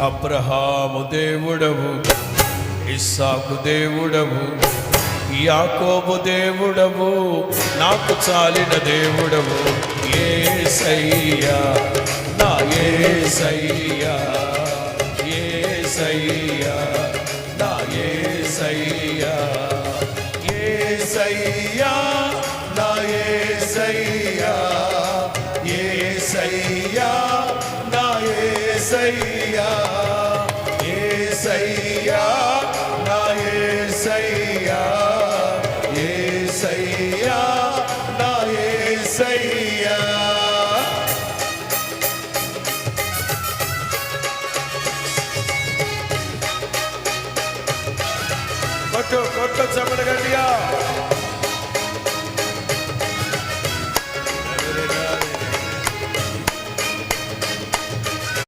అబ్రహాము దేవుడవు, ఇస్సాకు దేవుడవు, యాకోబు దేవుడవు, నాకు చాలిన దేవుడవు. యేసయ్యా నా యేసయ్యా, యేసయ్యా నా యేసయ్యా, యేసయ్యా నా యేసయ్యా, యేసయ్యా నా యేసయ్యా, యేసయ్యా నా యేసయ్యా, యేసయ్యా నా యేసయ్యా. కొట్టు కొట్టు చెప్పండి గట్టిగా.